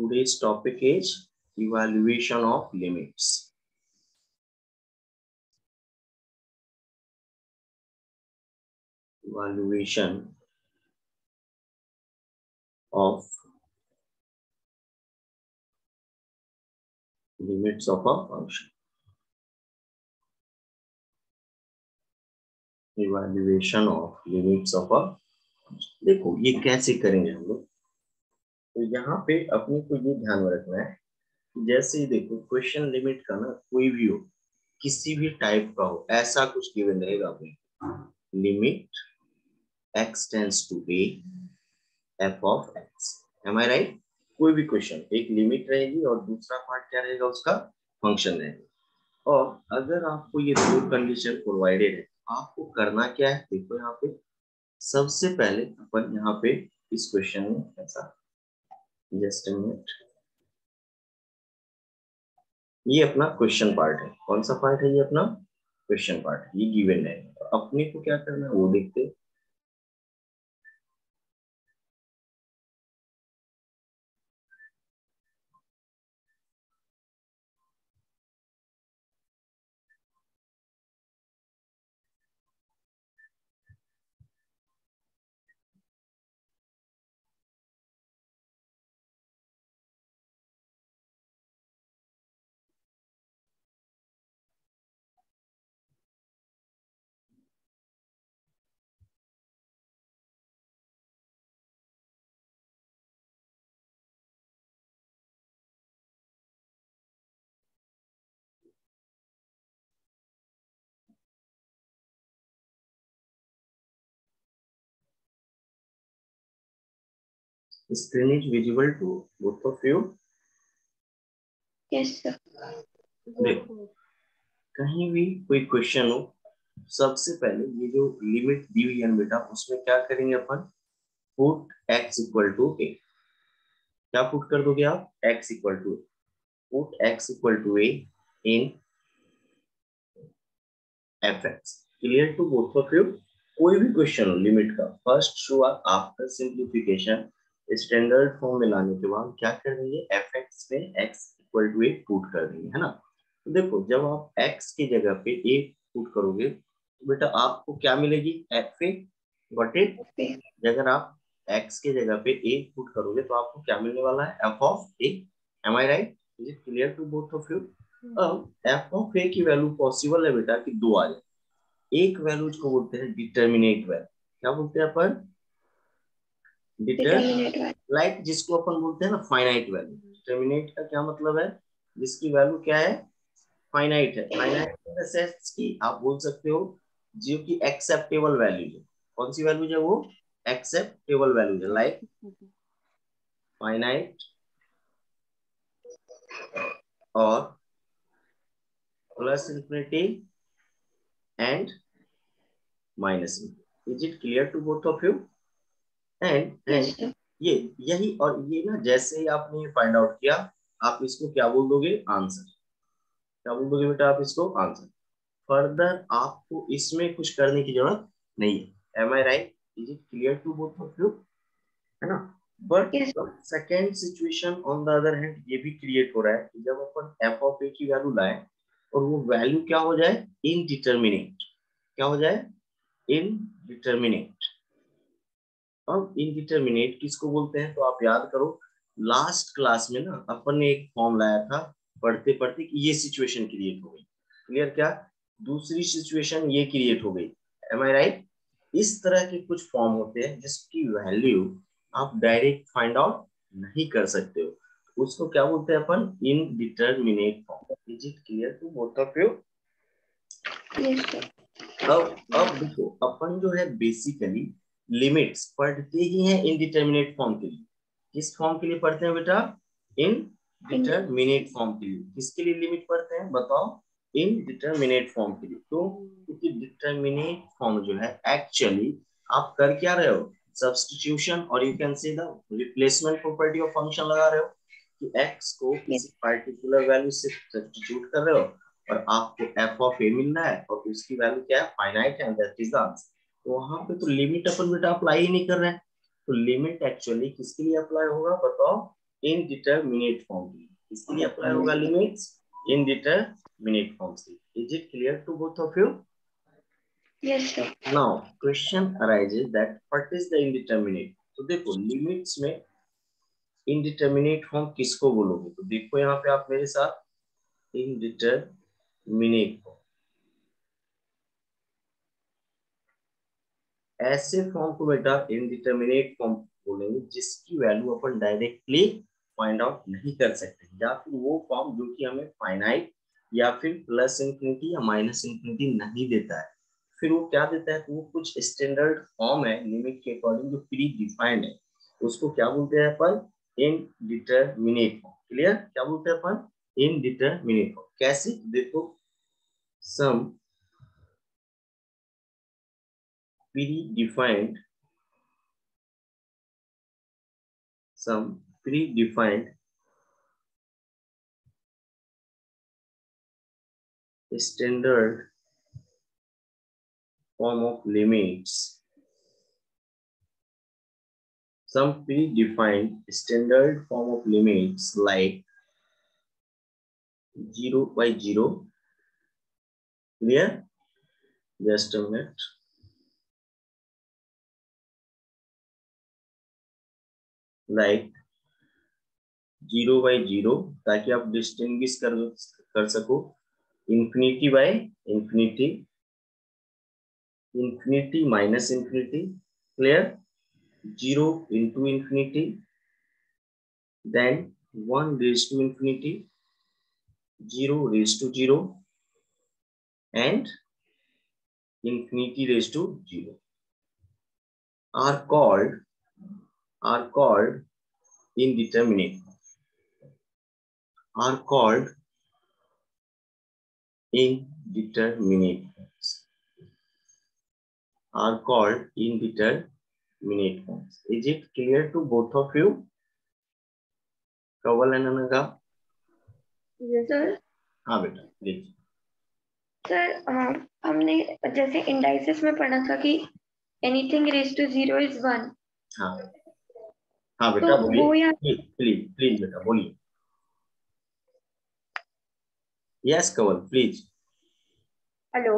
Today's topic is evaluation of limits. Evaluation of limits of a function. Evaluation of limits of a function. देखो ये कैसे करेंगे हम लोग। तो यहाँ पे अपने को ये ध्यान में रखना है, जैसे ही देखो क्वेश्चन लिमिट का ना कोई भी हो, किसी भी टाइप का हो, ऐसा कुछ गिवन रहेगा अपने limit x tends to a f of x. Am I right? कोई भी क्वेश्चन एक लिमिट रहेगी और दूसरा पार्ट क्या रहेगा, उसका फंक्शन रहेगा। और अगर आपको ये दो कंडीशन प्रोवाइडेड है, आपको करना क्या है, देखो यहाँ पे सबसे पहले अपन यहाँ पे इस क्वेश्चन में ऐसा, जस्ट अ मिनट, ये अपना क्वेश्चन पार्ट है। कौन सा पार्ट है? ये अपना क्वेश्चन पार्ट है, ये गिवन है। अपने को क्या करना है वो देखते हैं। Screen is visible to both of you? Yes, sir. देखो कहीं भी कोई क्वेश्चन हो, सबसे पहले ये जो लिमिट दी हुई है बेटा, उसमें क्या करेंगे अपन, put x equal to a। क्या पुट कर दोगे आप? x equal to, put x equal to a in fx। Clear to both of you? कोई भी क्वेश्चन हो लिमिट का, फर्स्ट शुरुआत आफ्टर सिंप्लीफिकेशन स्टैंडर्ड फॉर्म में लाने के बाद क्या कर देंगे, fx में x equal to a put कर देंगे, है ना। तो देखो जब आप x की जगह पे a पुट करोगे तो बेटा आपको क्या मिलेगी, f a गॉट इट। अगर आप x की जगह पे a पुट करोगे तो आपको क्या मिलने वाला है, f of a। Am I right? Is it clear to both of you? अब f ऑफ a की वैल्यू पॉसिबल है बेटा कि दो आ जाए। एक वैल्यू को बोलते हैं डिटर्मिनेट वैल्यू। क्या बोलते हैं अपन? Determinate value. लाइक जिसको अपन बोलते हैं ना फाइनाइट वैल्यू। डिटर्मिनेट का क्या मतलब है? जिसकी वैल्यू क्या है, फाइनाइट है। फाइनाइट इन द सेंस कि आप बोल सकते हो जो कि एक्सेप्टेबल वैल्यू है। कौन सी वैल्यू है वो? एक्सेप्टेबल वैल्यू है, लाइक फाइनाइट और plus infinity and minus infinity. Is it clear to both of you? Yes, and sir. ये यही, और ये ना जैसे ही आपने फाइंड आउट किया, आप इसको क्या बोल दोगे, आंसर। क्या बोल दोगे बेटा आप इसको? आंसर। फर्दर आपको इसमें कुछ करने की जरूरत नहीं है। Am I right? Is it clear to both of you? है ना। But Yes. Second situation on the other hand ये भी क्रिएट हो रहा है कि जब अपन एफ ऑफ ए की वैल्यू लाए और वो वैल्यू क्या हो जाए, इनडिटर्मिनेट। क्या हो जाए? इनडिटर्मिनेट। अब इनडिटर्मिनेट किसको बोलते हैं, तो आप याद करो लास्ट क्लास में ना अपन ने एक फॉर्म लाया था, पढ़ते पढ़ते कि ये सिचुएशन क्रिएट हो गई। क्लियर? क्या दूसरी सिचुएशन ये क्रिएट हो गई। M I right? इस तरह के कुछ फॉर्म होते हैं जिसकी वैल्यू आप डायरेक्ट फाइंड आउट नहीं कर सकते हो, उसको क्या बोलते हैं अपन, indeterminate form. Is it clear to both of you? Yes, sir. अब देखो अपन जो है बेसिकली लिमिट्स पढ़ते ही हैं इनडिटर्मिनेट फॉर्म के लिए। किस फॉर्म के लिए पढ़ते हैं बेटा? इनडिटर्मिनेट फॉर्म के लिए। किसके लिए लिमिट पढ़ते हैं बताओ? इनडिटर्मिनेट फॉर्म के लिए। तो क्योंकि डिटर्मिनेट फॉर्म जो है एक्चुअली आप कर क्या रहे हो, सब्स्टिट्यूशन और you can say the replacement property of function लगा रहे हो कि x को किसी पार्टिकुलर वैल्यू से सब्स्टिट्यूट कर रहे हो और आपको f ऑफ a मिल रहा है और उसकी वैल्यू क्या है, फाइनाइट है, दैट इज द आंसर। तो वहां पे तो लिमिट अपन बेटा अप्लाई ही नहीं कर रहे हैं। तो लिमिट एक्चुअली किसके लिए अप्लाई होगा बताओ? इनडिटरमिनेट फॉर्म की, इसके लिए अप्लाई होगा लिमिट्स इनडिटरमिनेट फॉर्म से। Is it clear to both of you? Yes, sir. Now question arises that what is the indeterminate. तो देखो लिमिट्स में इनडिटरमिनेट फॉर्म किसको बोलोगे, तो देखो यहाँ पे आप मेरे साथ, इनडिटरमिनेट फॉर्म, ऐसे फॉर्म को बेटा इनडिटरमिनेट फॉर्म बोलेंगे जिसकी वैल्यू अपन डायरेक्टली फाइंड आउट नहीं कर सकते, या फिर वो फॉर्म जो कि हमें फाइनाइट या फिर प्लस इंफिनिटी या माइनस इंफिनिटी नहीं देता है, फिर वो क्या देता है, तो वो कुछ स्टैंडर्ड फॉर्म है लिमिट के अकॉर्डिंग जो प्री डिफाइंड है, उसको क्या बोलते हैं अपन, इनडिटरमिनेट फॉर्म। क्लियर? क्या बोलते हैं अपन, इनडिटरमिनेट फॉर्म। कैसे? देखो सम predefined standard form of limits, some predefined standard form of limits like 0 by 0. Clear? Just a minute. Like 0 by 0, ताकि आप डिस्टिंग्विश कर सको, infinity by infinity, infinity minus infinity. Clear? 0 into infinity, then 1 raised to infinity, 0 raised to 0, and infinity raised to 0 are called indeterminate, are called indeterminate are called indeterminate forms. Is it clear to both of you? Kawal and Anaga? Yes, sir. हाँ बेटा please. Sir हमने जैसे indices में पढ़ा था कि anything raise to 0 is 1। हाँ हाँ बेटा तो बोलिए, वो यहाँ प्लीज प्लीज प्लीज बेटा बोलिए। Yes Kawal please. हेलो।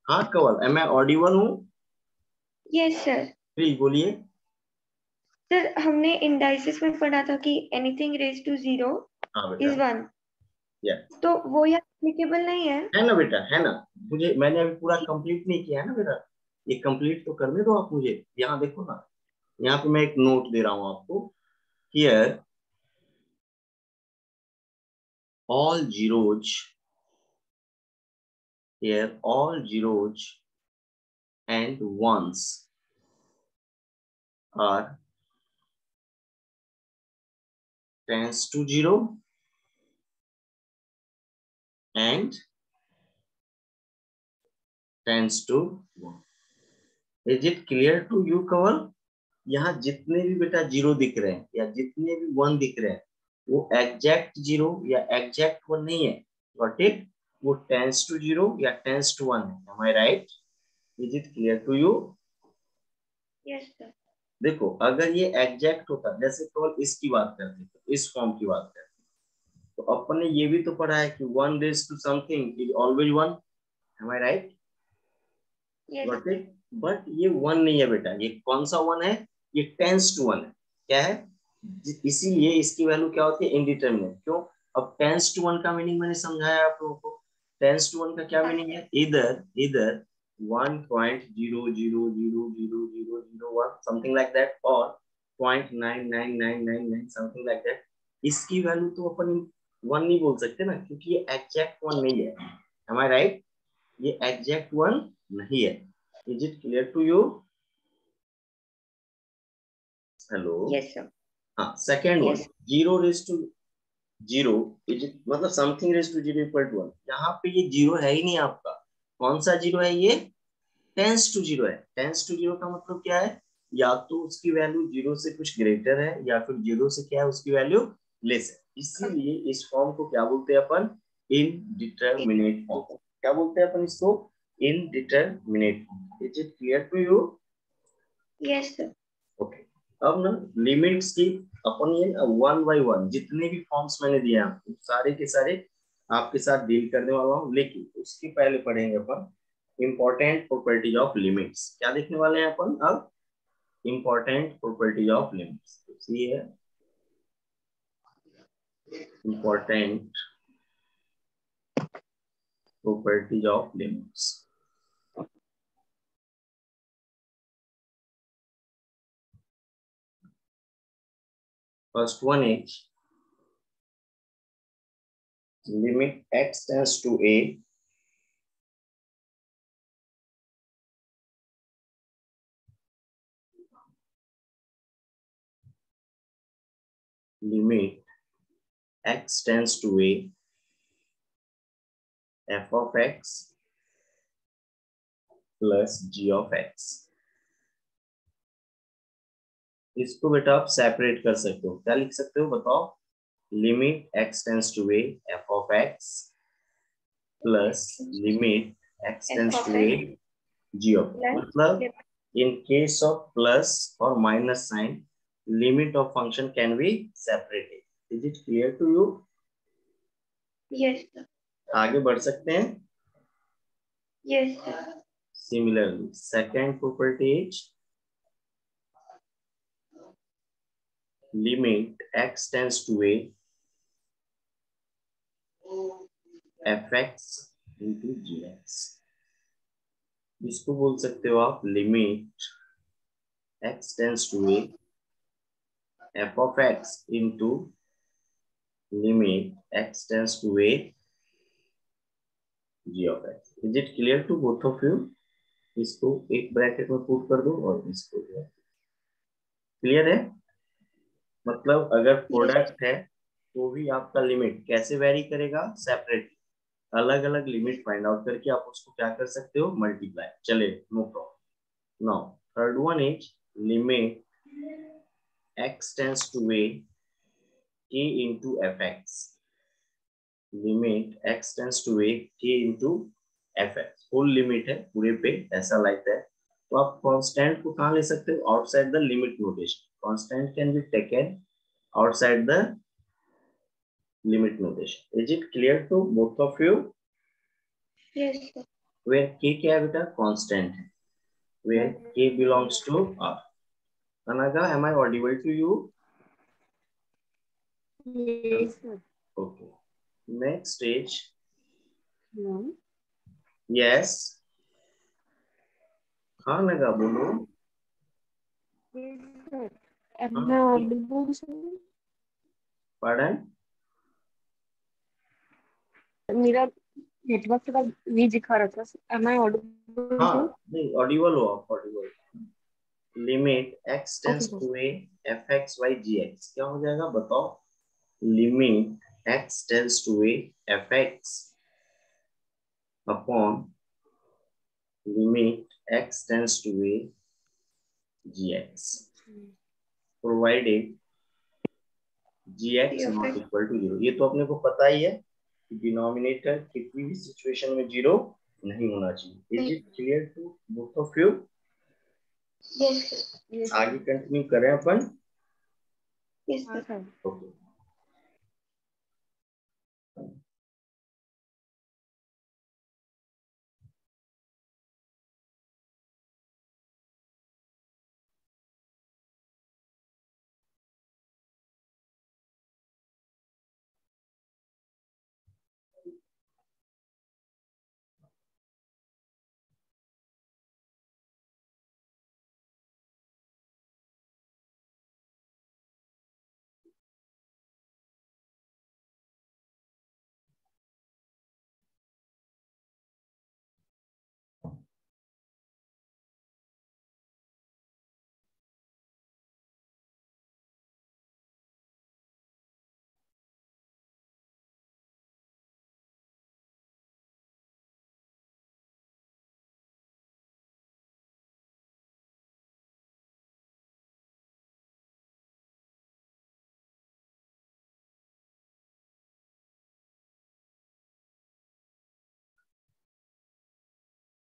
हाँ कवल, एम आई ऑडिबल हूँ? Yes sir. प्लीज बोलिए। सर हमने इंडाइसेस में पढ़ा था कि एनीथिंग रेज टू 0 हाँ बेटा। इज 1। या तो वो यहाँ एप्लीकेबल नहीं है? है ना बेटा, है ना। मुझे, मैंने अभी पूरा कंप्लीट नहीं किया है ना बेटा, ये कंप्लीट तो करने दो आप मुझे। यहाँ देखो ना, यहाँ पे मैं एक नोट दे रहा हूँ आपको। Here all zeros, here all zeros and ones are tends to 0 and tends to 1. Is it clear to you कवल? यहाँ जितने भी बेटा जीरो दिख रहे हैं या जितने भी वन दिख रहे हैं, वो एग्जैक्ट जीरो या एग्जैक्ट वन नहीं है। Got it? वो टेंस टू जीरो या टेंस टू वन है। Am I right? Is it clear to you? Yes sir. देखो अगर ये एग्जैक्ट होता, जैसे केवल इसकी बात करते तो इस फॉर्म की बात करते, तो अपन ने ये भी तो पढ़ा है कि 1 raise to something is always 1। Am I right? यस। बट ये 1 नहीं है बेटा, ये कौन सा 1 है, ये टेंस टू 1 है। क्या है? इसीलिए इसकी वैल्यू क्या होती है, इनडिटरमिनेट। क्यों? अब टेंस टू 1 का मीनिंग मैंने समझाया आप लोगों को। टेंस टू 1 का क्या मीनिंग है, इधर इधर 1.0000001 समथिंग लाइक दैट, और 0.99999 समथिंग लाइक दैट। इसकी वैल्यू तो अपन 1 नहीं बोल सकते ना, क्योंकि ये एग्जैक्ट 1 नहीं है। Am I right? ये एग्जैक्ट 1 नहीं है। Is it clear to you? Hello. Yes sir. हाँ second one, yes. 0 raise to 0 is मतलब something raise to 0 equal to 1। यहाँ पे ये जीरो है ही नहीं आपका। कौन सा जीरो है ये? टेंस टू 0 है। टेंस टू 0 का मतलब क्या है, या तो उसकी वैल्यू 0 से कुछ ग्रेटर है या फिर 0 से क्या है उसकी वैल्यू लेस है। इसीलिए इस फॉर्म को क्या बोलते हैं अपन, इनडिटरमिनेट फॉर्म। क्या बोलते हैं अपन इसको, indeterminate form. Is it clear to you? Yes sir. Okay. अब ना लिमिट्स की अपन ये वन बाय वन जितने भी फॉर्म्स मैंने दिए आपको सारे के सारे आपके साथ डील करने वाला हूँ, लेकिन उसके पहले पढ़ेंगे अपन इंपॉर्टेंट प्रॉपर्टीज ऑफ लिमिट्स। क्या देखने वाले हैं अपन अब? Important properties of limits. ये है important properties of limits. First one is limit x tends to a limit x tends to a f of x plus g of x। इसको बेटा आप सेपरेट कर सकते हो, क्या लिख सकते हो बताओ? Limit x tends to a f of x plus limit x tends to a g of x। मतलब in case of plus or minus sign limit of function can be separated। is it clear to you? Yes sir. आगे बढ़ सकते हैं? Yes sir. Similarly, second property is limit x tends to a fx into gx। इसको बोल सकते हो आप limit x tends to a f of x into limit x tends to a g of x। is it clear to both of you? इसको एक bracket में put कर दो और इसको क्लियर है? मतलब अगर प्रोडक्ट है तो भी आपका लिमिट कैसे वेरी करेगा? सेपरेट अलग अलग लिमिट फाइंड आउट करके आप उसको क्या कर सकते हो? मल्टीप्लाई। चले no problem. Now third one is limit x tends to a k into fx। Limit x tends to a k into fx full limit है पूरे पे ऐसा लगता है, तो आप कांस्टेंट को कहां ले सकते हो? Outside the limit notation. Constant can be taken outside the limit notation। is it clear to both of you? Yes sir. where k क्या है बेटा? कांस्टेंट है। where k belongs to r। Anaga, am I audible to you? Yes sir. Okay, next stage। No. yes, हाँ नगा बोलो। Yes sir. Am हाँ, I audible sir? pardon? मेरा network थोड़ा weak दिखा रहा था। Am I audible हाँ sir? नहीं ऑडिबल हो आप, audible. Limit x Okay tends sir. To a fx y gx क्या हो जाएगा बताओ? Limit x tends to a fx upon limit x tends to a gx provided gx not equal to 0। ये तो अपने को पता ही है कि डिनोमिनेटर किसी भी सिचुएशन में 0 नहीं होना चाहिए। Is it clear to both of you? Yes sir. Yes आगे कंटिन्यू करें अपन? yes sir. Okay.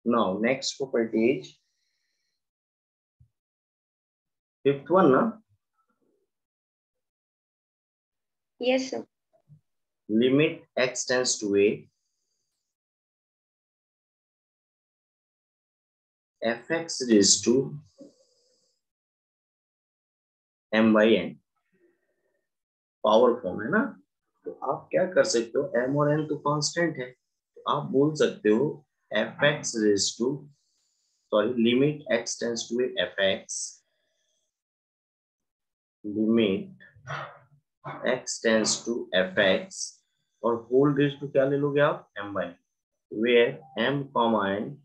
Now next property is fifth one ना, yes sir. Limit x tends to a fx raise to m by n, power form है ना। तो आप क्या कर सकते हो, m और n तो कांस्टेंट है, तो आप बोल सकते हो fx raise to, sorry, limit x tends to a fx, limit x tends to fx, और होल रेज टू क्या ले लोगे आप, m by n, where m comma n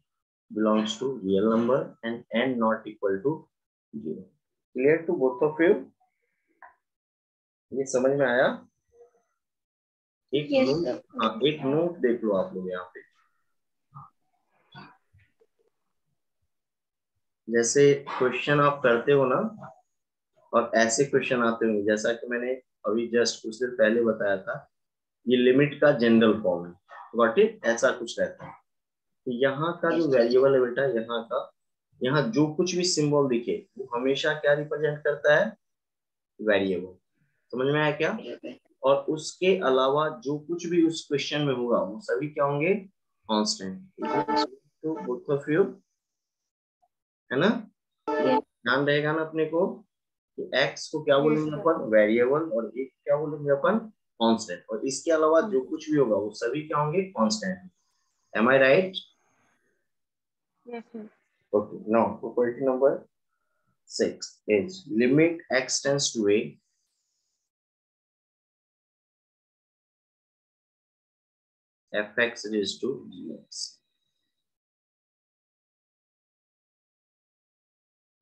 belongs to real number and n not equal to 0. Clear to both of you? ये समझ में आया? एक यस नोट, सर। हाँ एक नोट देख लो आप लोग यहाँ पे, जैसे क्वेश्चन आप करते हो ना, और ऐसे क्वेश्चन आते होंगे, जैसा कि मैंने अभी जस्ट कुछ देर पहले बताया था, ये लिमिट का जनरल फॉर्म है, गॉट इट, ऐसा कुछ रहता है। तो यहाँ का जो यस सर। वेरिएबल है बेटा, यहाँ का, यहाँ जो कुछ भी सिंबल दिखे वो हमेशा क्या रिप्रेजेंट करता है, वेरिएबल। समझ में आया क्या? और उसके अलावा जो कुछ भी उस क्वेश्चन में होगा वो सभी क्या होंगे, कांस्टेंट। तो बोथ ऑफ यू, है ना, ध्यान रहेगा ना अपने को कि x को क्या बोलेंगे अपन, वेरिएबल, और एक क्या बोलेंगे अपन, कांस्टेंट, और इसके अलावा जो कुछ भी होगा वो सभी क्या होंगे, constant. Am I right? Yes sir. Okay, now question number 6 is limit x tends to a fx raised to gx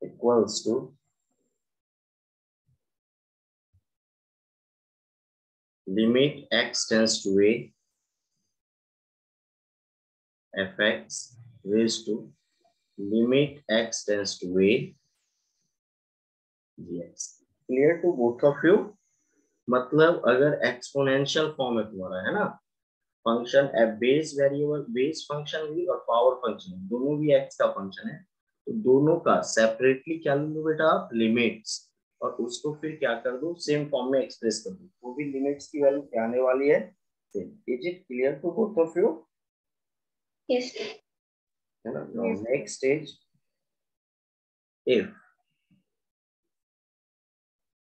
equals to limit x tends to a fx raised to limit x tends to a dx. Clear to both of you? मतलब अगर exponential form है तुम्हारा, है ना, function base variable, base function भी और power function दोनों भी एक्स का फंक्शन है, तो दोनों का सेपरेटली क्या ले लो बेटा आप, लिमिट्स, और उसको फिर क्या कर दो, सेम फॉर्म में एक्सप्रेस कर दो, वो भी लिमिट्स की वैल्यू क्या आने वाली है, same. Is it clear to both of you? Yes है ना। Now next stage, if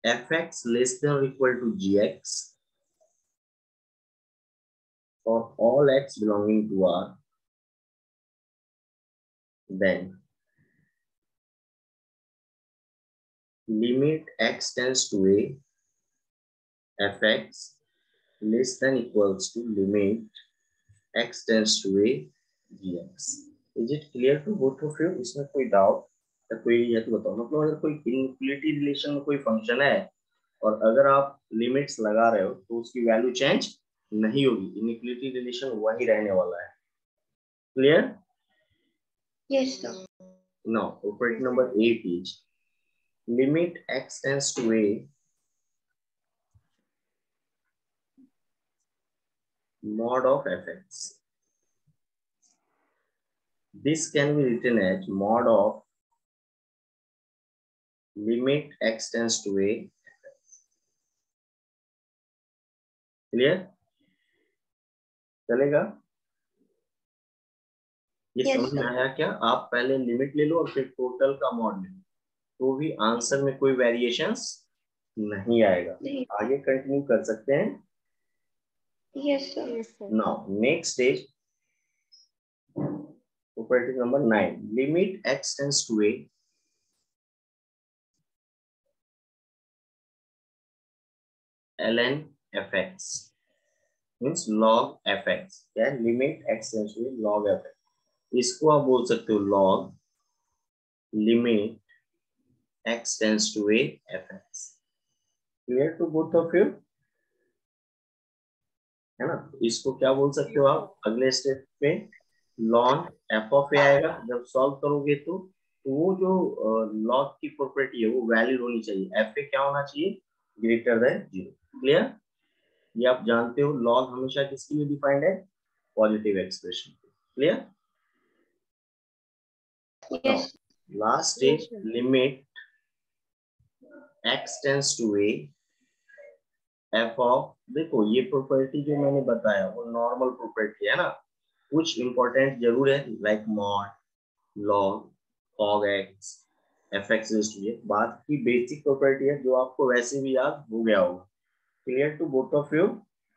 fx less than or equal to gx for all x belonging to R, then limit x tends to a fx less than equals to limit x tends to a gx. Is it clear to both of you? इसमें कोई doubt या कोई है तो बताओ। मतलब अगर कोई इनइक्वालिटी रिलेशन में कोई फंक्शन है और अगर आप लिमिट्स लगा रहे हो तो उसकी वैल्यू चेंज नहीं होगी, इनइक्वालिटी रिलेशन वही रहने वाला है। Clear? Yes sir. Now operator number 8 is limit x tends to a mod of fx. This can be written as mod of limit x tends to a fx. Clear? चलेगा? ये yes समझ में sir. आया क्या? आप पहले limit ले लो और फिर टोटल का मॉड ले लो, तो भी आंसर में कोई वेरिएशंस नहीं आएगा। नहीं। आगे कंटिन्यू कर सकते हैं। Yes sir. Now next stage, operating number 9, limit x tends to a ln fx means log fx। क्या है? Limit x tends to a log fx, इसको आप बोल सकते हो log limit x tends to a fx। Clear to both of you? है ना। इसको क्या बोल सकते हो आप अगले स्टेप पे, ln f ऑफ a आएगा। जब सॉल्व करोगे तो वो जो लॉग की प्रॉपर्टी है वो वैलिड होनी चाहिए, f पे क्या होना चाहिए, ग्रेटर देन 0। क्लियर? ये आप जानते हो, लॉग हमेशा किसके लिए डिफाइंड है, positive expression. Clear? Yes. Last stage, limit x tends to a, f of, देखो ये प्रॉपर्टी जो मैंने बताया वो नॉर्मल प्रॉपर्टी है ना, कुछ इंपॉर्टेंट जरूर है like mod, log, log x, fx is to a, बात की बेसिक प्रॉपर्टी है जो आपको वैसे भी याद हो गया होगा। Clear to both of you?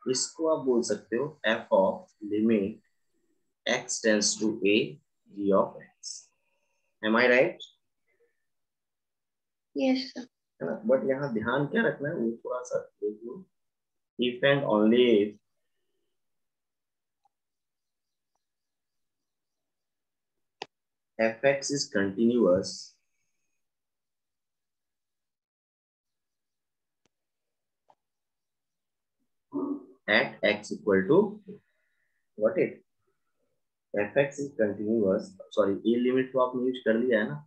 इसको आप बोल सकते हो f of limit x tends to a g of x। Am I right? Yes sir. है ना, बट यहाँ ध्यान क्या रखना है वो थोड़ा सा देख लो, if and only if fx is continuous at x equal to what it, fx is continuous, sorry ये लिमिट तो आपने यूज कर लिया है ना,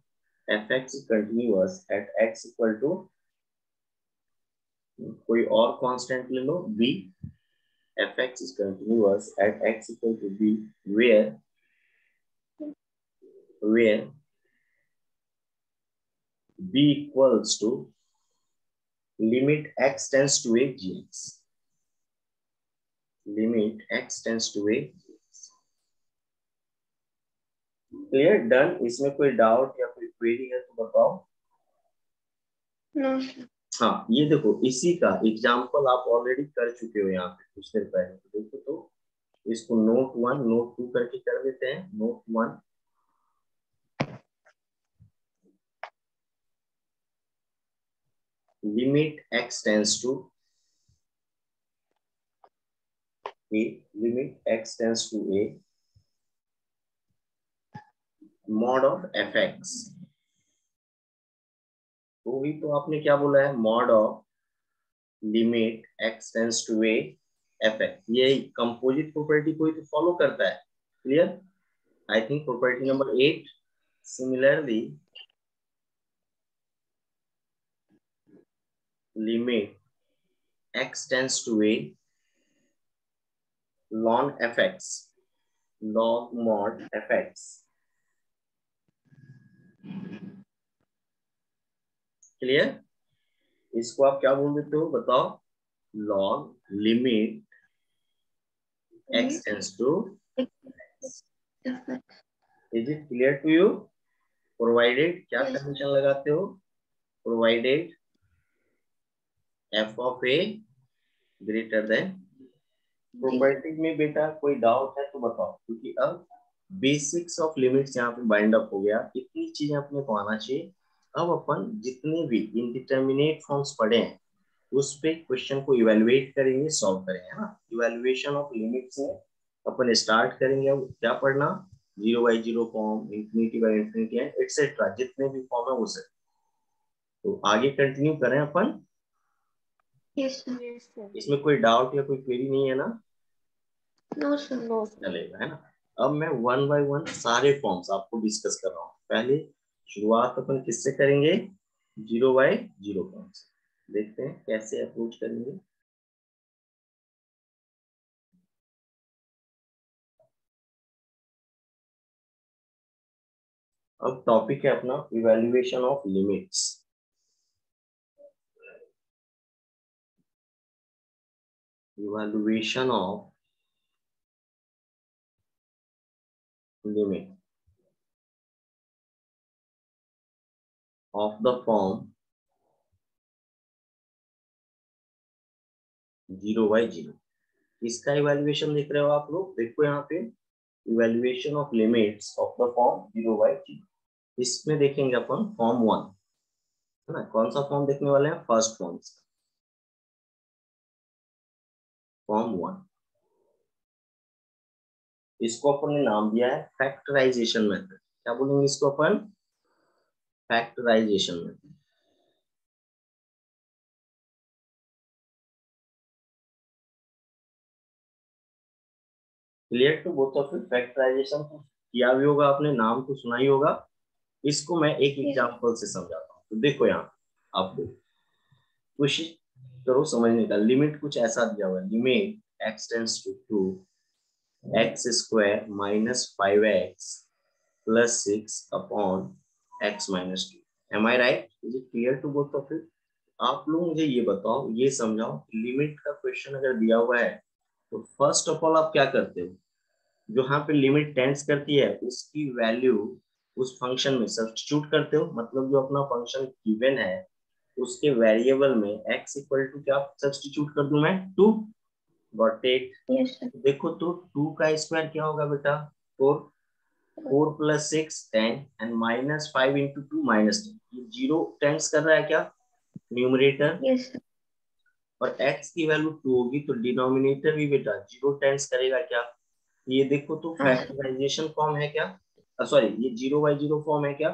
fx is continuous at x equal to कोई और कांस्टेंट ले लो b, fx is continuous at x equal to b where b equals to limit x tends to a gx, limit x tends to a gx। Clear? Done? इसमें कोई doubt या कोई query है तो बताओ। No sir. हाँ ये देखो इसी का एग्जाम्पल आप ऑलरेडी कर चुके हो यहाँ पे कुछ देर पहले, तो देखो तो इसको नोट 1 नोट 2 करके कर देते हैं। Note 1, limit x tends to a, limit x tends to a, mod of fx, तो भी तो आपने क्या बोला है, mod of limit x tends to a fx, ये कंपोजिट प्रॉपर्टी कोई तो फॉलो करता है। Clear? I think property number 8। Similarly limit x tends to a ln fx, log mod fx। Clear? इसको आप क्या बोल देते हो बताओ, log limit x tends to, is it clear to you? Provided, क्या कंडीशन लगाते हो, provided f of a greater than, property में बेटा कोई डाउट है तो बताओ, क्योंकि अब बेसिक्स ऑफ लिमिट्स यहाँ पे बाइंड अप हो गया, इतनी चीजें अपने को आना चाहिए। अब अपन जितने भी इनडिटर्मिनेट फॉर्म्स पढ़े हैं उस पे क्वेश्चन को इवेलुएट करेंगे, सॉल्व करेंगे, है ना। इवेलुएशन ऑफ लिमिट्स में अपन स्टार्ट करेंगे। अब क्या पढ़ना, 0/0 form, infinity by infinity and etcetera, जितने भी फॉर्म है वो सब। तो आगे कंटिन्यू करें अपन। Yes sir. इसमें कोई डाउट या कोई क्वेरी नहीं है ना? No sir. नो चलेगा, है ना। अब मैं 1 बाय 1 सारे फॉर्म्स आपको डिस्कस कर रहा हूँ। पहले शुरुआत अपन किससे करेंगे, 0/0 फॉर्म से। देखते हैं कैसे अप्रोच करेंगे। अब टॉपिक है अपना evaluation of limits. Evaluation of limit of the form 0/0। इसका इवैल्यूएशन देख रहे हो आप लोग, देखो यहाँ पे evaluation of limits of the form 0/0। इसमें देखेंगे अपन फॉर्म 1, है ना। कौन सा फॉर्म देखने वाले हैं, फर्स्ट फॉर्म, फॉर्म 1। इसको अपन ने नाम दिया है फैक्टराइजेशन मेथड। क्या बोलेंगे इसको अपन, factorisation method. Clear to both of you? Factorisation किया भी होगा आपने, नाम तो सुना ही होगा। इसको मैं एक एग्जांपल से समझाता हूँ। तो देखो यहाँ आप कोशिश करो समझने का। लिमिट कुछ ऐसा दिया हुआ है, limit x tends to x² minus 5x + 6 upon x - 2। Am I right? Is it clear to both of you? आप लोग मुझे ये बताओ, ये समझाओ, लिमिट का क्वेश्चन अगर दिया हुआ है तो फर्स्ट ऑफ ऑल आप क्या करते हो? जो यहाँ पे लिमिट टेंड्स करती है उसकी वैल्यू उस फंक्शन में सब्स्टिट्यूट करते हो, मतलब जो अपना फंक्शन गिवन है उसके वेरिएबल में x इक्वल टू क्या सब्स्टिट्यूट कर दूं मैं? 2। Got it? Yes sir. देखो तो 2 का स्क्वायर क्या होगा बेटा? 4। 4 प्लस 6 10 एंड माइनस 5 इंटू 2 -10। ये जीरो टेंड्स कर रहा है क्या न्यूमरेटर? Yes sir. और x की वैल्यू 2 होगी तो डिनोमिनेटर भी बेटा जीरो टेंड्स करेगा क्या? ये देखो तो हाँ सर। फैक्टराइजेशन फॉर्म है क्या? सॉरी, ये 0/0 फॉर्म है क्या?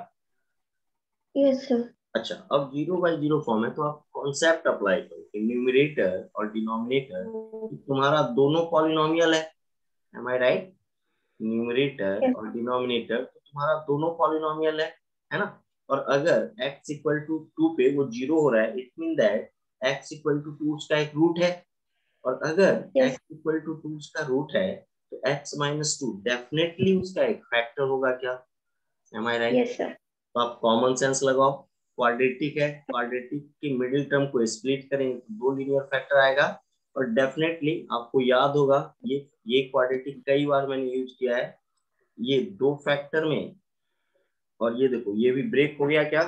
Yes sir. अच्छा, अब 0/0 फॉर्म है तो आप कॉन्सेप्ट अप्लाई करो कि न्यूमरेटर और डिनोमिनेटर तुम्हारा दोनों पॉलिनोमियल है। Am I right? Numerator yes. और डिनोमिनेटर तो तुम्हारा दोनों पॉलिनोमियल है ना? और अगर x इक्वल टू 2 पे वो जीरो हो रहा है, it mean that x equal to 2 उसका एक रूट है। और अगर यस। x इक्वल टू 2 उसका रूट है तो x-2 डेफिनेटली उसका एक फैक्टर होगा क्या? M I right? Yes sir. तो आप कॉमन सेंस लगाओ। क्वाड्रेटिक है, क्वाड्रेटिक की मिडिल टर्म को स्प्लिट करेंगे तो दो लीनियर फैक्टर आएगा। और डेफिनेटली आपको याद होगा, ये क्वाड्रेटिक कई बार मैंने यूज किया है। ये दो फैक्टर में, और ये देखो ये भी ब्रेक हो गया क्या?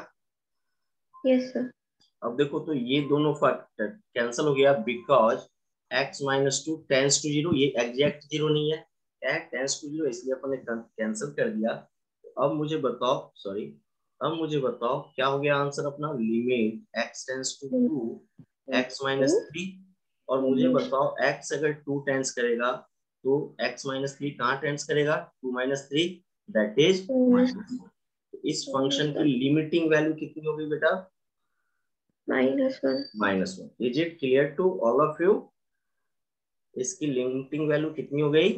Yes sir. अब देखो तो ये दोनों फैक्टर कैंसिल हो गया because x-2 tends to zero. ये एग्जैक्ट जीरो नहीं है, टेंस टू जीरो, इसलिए अपन ने कैंसिल कर दिया। अब मुझे बताओ, सॉरी, अब मुझे बताओ क्या हो गया आंसर अपना? Limit x tends to 2 x-3। और मुझे बताओ x अगर 2 टेंस करेगा तो x-3 कहाँ टेंस करेगा? 2-3, दैट इज -1। इस फंक्शन की लिमिटिंग वैल्यू कितनी होगी बेटा? -1। -1। Is it clear to all of you? इसकी लिमिटिंग वैल्यू कितनी हो गई?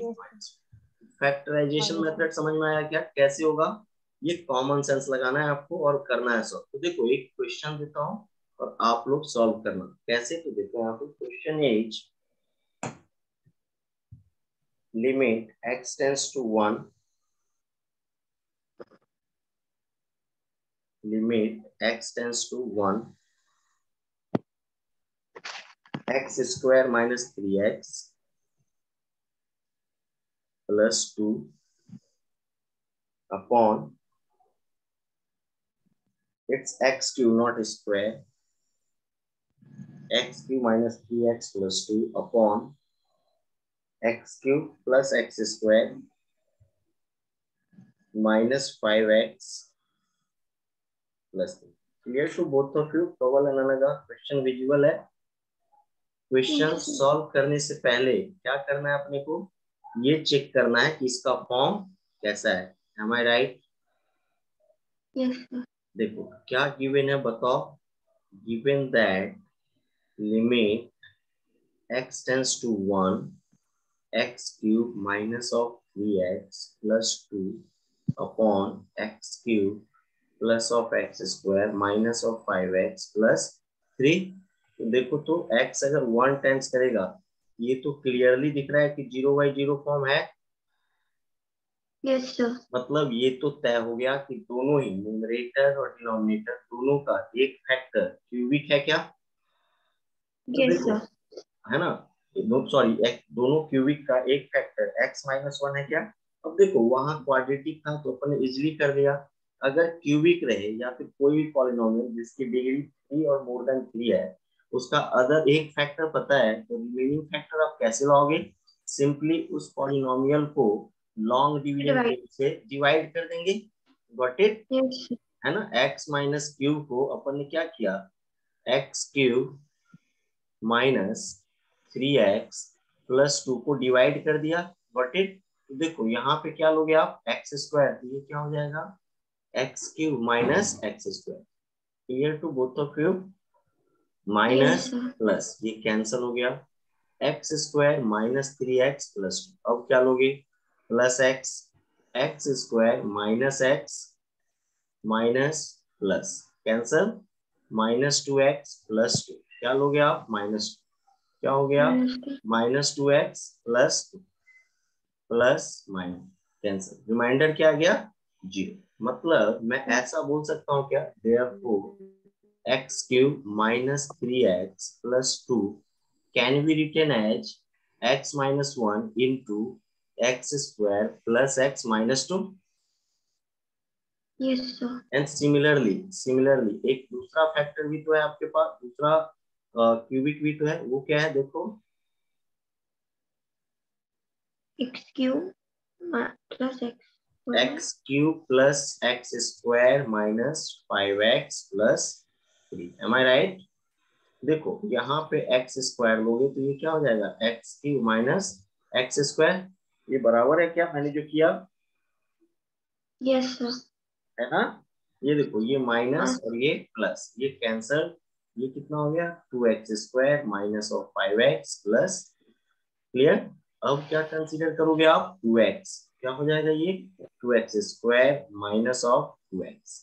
फैक्टराइजेशन मेथड समझ में आया क्या कैसे होगा? ये कॉमन सेंस लगाना है आपको और करना है सॉल्व। तो देखो एक क्वेश्चन देता हूँ और आप लोग सॉल्व करना कैसे। तो देखो यहाँ पे question is limit x tends to 1, limit x tends to 1, x square -3x plus 2 upon it's x cube not square, x cube -3x plus 2 upon x cube plus x square -5x plus 3। Clear to both of you? Toggle analyzer question visual है। Question solve करने से पहले क्या करना है अपने को? ये चेक करना है कि इसका फॉर्म कैसा है। Am I right? Yes sir. देखो क्या गिवन है बताओ। Given that limit x tends to 1, x cube minus of 3x plus 2 upon x cube plus of x square minus of 5x plus 3। तो देखो तो x अगर 1 टाइम्स करेगा, ये तो क्लियरली दिख रहा है कि 0/0 फॉर्म है। Yes sir. मतलब ये तो तय हो गया कि दोनों ही न्यूमरेटर और डिनोमिनेटर दोनों का एक फैक्टर क्यूबिक है क्या? तो यस देखो, सर। है ना? सॉरी, दोनों क्यूबिक का एक फैक्टर x-1 है क्या? अब देखो वहां क्वाड्रेटिक था तो अपन ने इजिली कर दिया। अगर क्यूबिक रहे या फिर कोई भी पॉलिनोमियल जिसकी डिग्री 3 और मोर देन 3 है, उसका अदर एक फैक्टर पता है तो रिमेनिंग फैक्टर आप कैसे लाओगे? सिंपली उस पॉलिनोमियल को लॉन्ग डिवीजन डिवाइड। से डिवाइड कर देंगे। Got it? यस। है ना? x माइनस क्यूब को अपन ने क्या किया? x क्यूब -3x प्लस 2 को डिवाइड कर दिया। Got it? तो देखो यहाँ पे क्या लोगे आप? एक्स स्क्वायर, तो ये क्या हो जाएगा? X cube minus x square. Clear to both of you? Yes minus sir. Plus ये कैंसल हो गया। एक्स स्क्वायर -3x प्लस 2, अब क्या लोगे? Plus x, x square -x minus plus cancel -2x plus 2, क्या लोगे आप? माइनस, क्या हो गया? -2x plus 2 plus minus cancel, remainder क्या आ गया? 0। मतलब मैं ऐसा बोल सकता हूँ क्या? Therefore x cube minus 3x plus 2 can be written as x minus 1 into x square plus x minus 2. Yes, sir. And similarly एक दूसरा फैक्टर भी तो है आपके पास, दूसरा क्यूबिक भी तो है, वो क्या है देखो, X cube plus x. x cube plus x square minus 5x plus 3. M I right? देखो यहाँ पे x स्क्वायर लोगे तो ये क्या हो जाएगा, x cube minus x square, ये बराबर है क्या मैंने जो किया, Yes, sir. है ना? ये देखो ये माइनस हाँ. और ये प्लस, ये कैंसल, ये कितना हो गया 2x square minus of 5x plus, clear? अब क्या कंसीडर करोगे आप, 2x, क्या हो जाएगा ये 2x square minus of 2x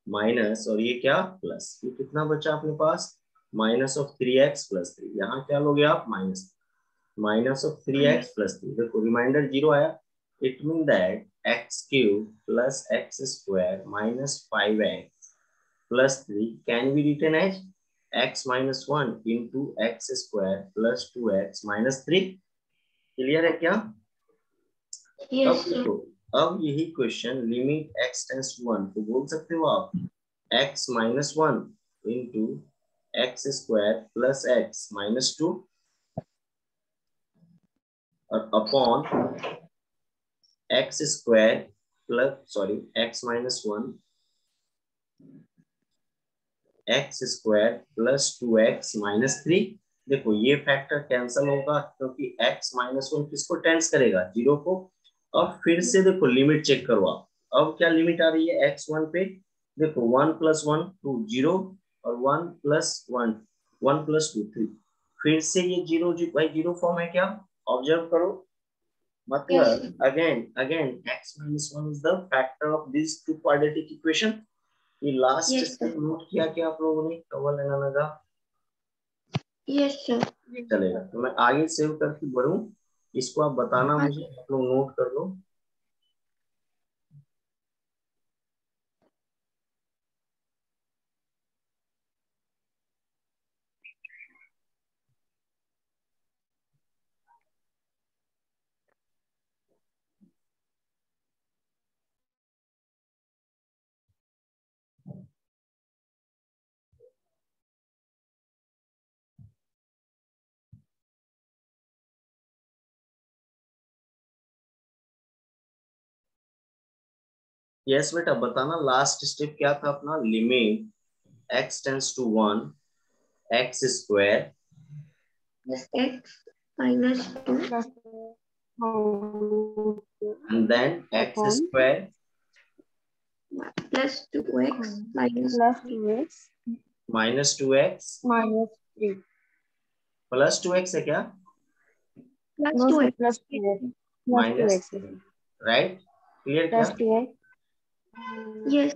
minus और ये क्या प्लस, ये कितना बचा अपने पास, माइनस ऑफ 3x प्लस 3, यहाँ क्या लोगे आप माइनस ऑफ 3x प्लस 3, देखो रिमाइंडर 0 आया, it mean that x cube plus x square minus 5x plus 3 can be written as x minus 1 into x square plus 2x minus 3. Clear है क्या? Yes, अब sir. देखो, अब यही question limit x tends to 1 तो बोल सकते हो आप x minus 1 into x square plus x minus 2 और upon x square plus x minus 1 x square plus 2x minus 3. देखो ये फैक्टर कैंसल होगा क्योंकि x माइनस 1 किसको टेंस करेगा, 0 को. अब फिर से देखो लिमिट चेक करो आप, अब क्या लिमिट आ रही है x1 पे, देखो 1 प्लस 1 2 0 और 1 प्लस 1 1 प्लस 2 3, फिर से ये 0 बाई 0 फॉर्म है क्या, ऑब्जर्व करो. मतलब again x minus 1 is the factor of these two quadratic equation. ये last Yes, step sir. Note किया क्या आप लोगों ने, कवर लगाना लगा, Yes, sir. चलेगा तो मैं आगे सेव करके बढ़ूं, इसको आप बताना हाँ. मुझे, आप लोग नोट कर लो. यस बेटा बताना, लास्ट स्टेप क्या था अपना, limit x tends to 1 x square Plus x minus 2 and then x upon स्क्वायर plus 2x minus plus 2x minus 2x minus 3. Plus 2x है क्या, plus No, sir, 2x. plus 2x. Plus minus 2x. Right, clear क्या? Plus 2x. Yes.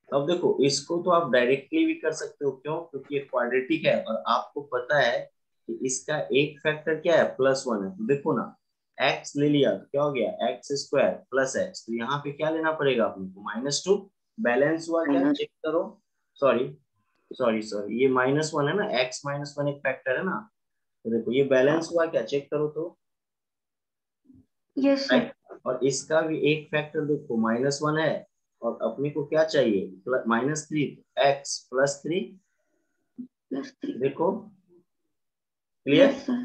अब देखो इसको तो आप directly भी कर सकते हो, क्यों, क्योंकि ये क्वाड्रेटिक है और आपको पता है कि इसका एक फैक्टर क्या है प्लस 1 है, तो देखो ना x ले लिया तो क्या हो गया एक्स स्क्वायर प्लस एक्स, तो यहाँ पे क्या लेना पड़ेगा अपने को माइनस 2, बैलेंस हुआ क्या Minus. चेक करो, सॉरी ये माइनस 1 है ना, x माइनस 1 एक फैक्टर है ना, तो देखो ये बैलेंस हुआ क्या चेक करो तो, Yes, sir. राइट. और इसका भी एक फैक्टर देखो माइनस 1 है और अपने को क्या चाहिए माइनस 3, एक्स प्लस 3, Plus 3. देखो क्लियर. Yes, sir.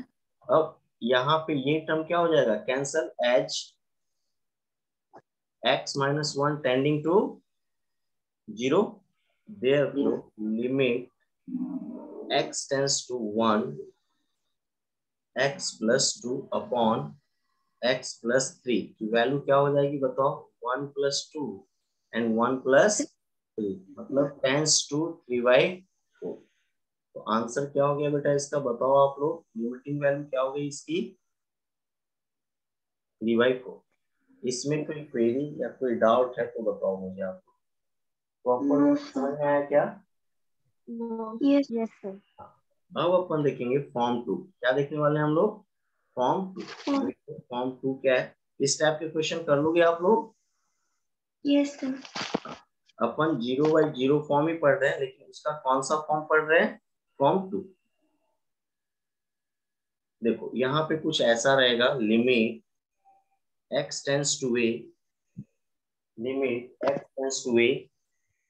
अब यहाँ पे ये टर्म क्या हो जाएगा cancel, h x minus 1 tending to 0, therefore limit x tends to 1 x plus 2 upon x plus 3 की वैल्यू क्या हो जाएगी बताओ, 1 plus 2 एंड 1 plus 3, मतलब टेंस टू 3/4. तो आंसर क्या हो गया बेटा इसका बताओ आप लोग, लिमिटिंग वैल्यू क्या हो गई इसकी 3/4. इसमें कोई क्वेरी या कोई डाउट है तो बताओ मुझे आप, प्रॉपर No, समझ sir. में आया क्या? No. Yes. Yes, sir. अब अपन देखेंगे फॉर्म 2, क्या देखने वाले हैं हम लोग, फॉर्म 2. Oh, फॉर्म 2 क्या है, इस टाइप के क्वेश्चन कर लोगे आप लोग. yes, sir. अपन 0/0 फॉर्म ही पढ़ रहे हैं, लेकिन उसका कौन सा फॉर्म पढ़ रहे हैं? फॉर्म 2। देखो यहाँ पे कुछ ऐसा रहेगा, limit x tends to a, limit x tends to a,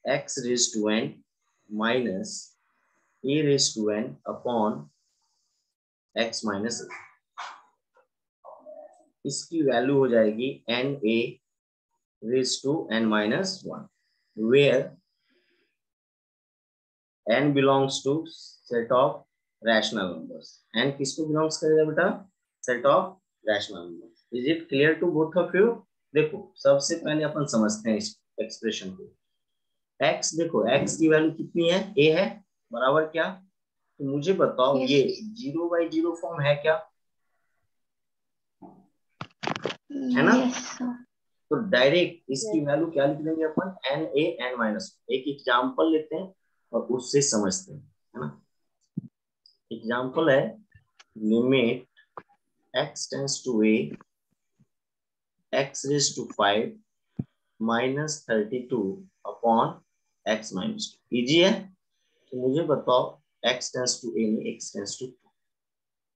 x raise to n minus a raise to n upon x minus a। इसकी वैल्यू हो जाएगी na raise to n minus 1, where n belongs to set of rational numbers। n किसको belongs करेगा बेटा? set of rational numbers। is it clear to both of you? देखो सबसे पहले अपन समझते हैं इस एक्सप्रेशन को। x, देखो x की वैल्यू कितनी है? a है, बराबर क्या? तो मुझे बताओ Yes. ये 0/0 फॉर्म है क्या? है ना? Yes, sir. तो डायरेक्ट इसकी वैल्यू क्या लिख देंगे अपन? na n minus. एक एग्जाम्पल लेते हैं और उससे समझते हैं, है ना? एग्जाम्पल है limit x tends to a, x raise to 5 minus 32 upon x minus 2। Easy है? तो मुझे बताओ x टेंड्स टू a में x टेंड्स टू 2।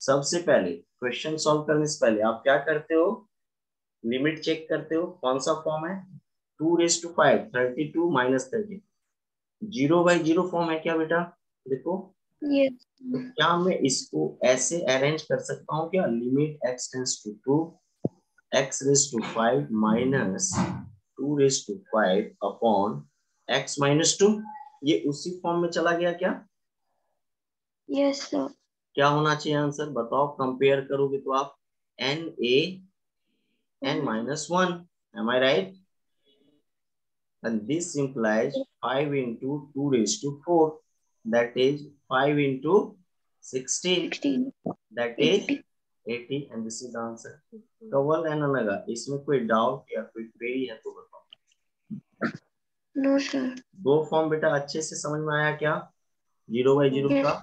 सबसे पहले क्वेश्चन सॉल्व करने से पहले आप क्या करते हो? लिमिट चेक करते हो, कौन सा फॉर्म है? 2⁵, 32 माइनस 32, 0/0 फॉर्म है क्या बेटा? देखो Yes. तो क्या मैं इसको ऐसे अरेंज कर सकता हूँ क्या? Limit x tends to 2, x raise to 5 minus 2⁵ upon x minus 2। ये उसी फॉर्म में चला गया क्या? Yes, sir. क्या होना चाहिए आंसर? बताओ, कंपेयर करोगे तो आप na n minus 1, am I right? And this implies 5 into 2⁴, that is 5 into 16, 16. that is 80. 80, and this is the answer। कवल एंड अनगा, इसमें कोई डाउट या कोई क्वेरी है तो बताओ। No, sir. दो फॉर्म बेटा अच्छे से समझ में आया क्या? 0/0 Yes. का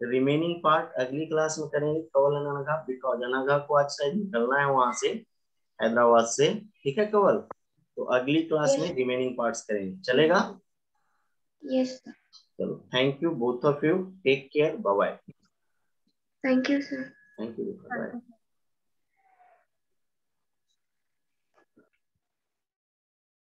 रिमेनिंग पार्ट अगली क्लास में करेंगे, कवल एंड अनगा, बिकॉज अनगा को आज शायद निकलना है वहां से, हैदराबाद से। ठीक है कवल? तो अगली क्लास Yes. में रिमेनिंग पार्ट्स करेंगे, चलेगा? Yes, sir. चलो, thank you both of you, take care, bye bye. Thank you, sir. Thank you, bye.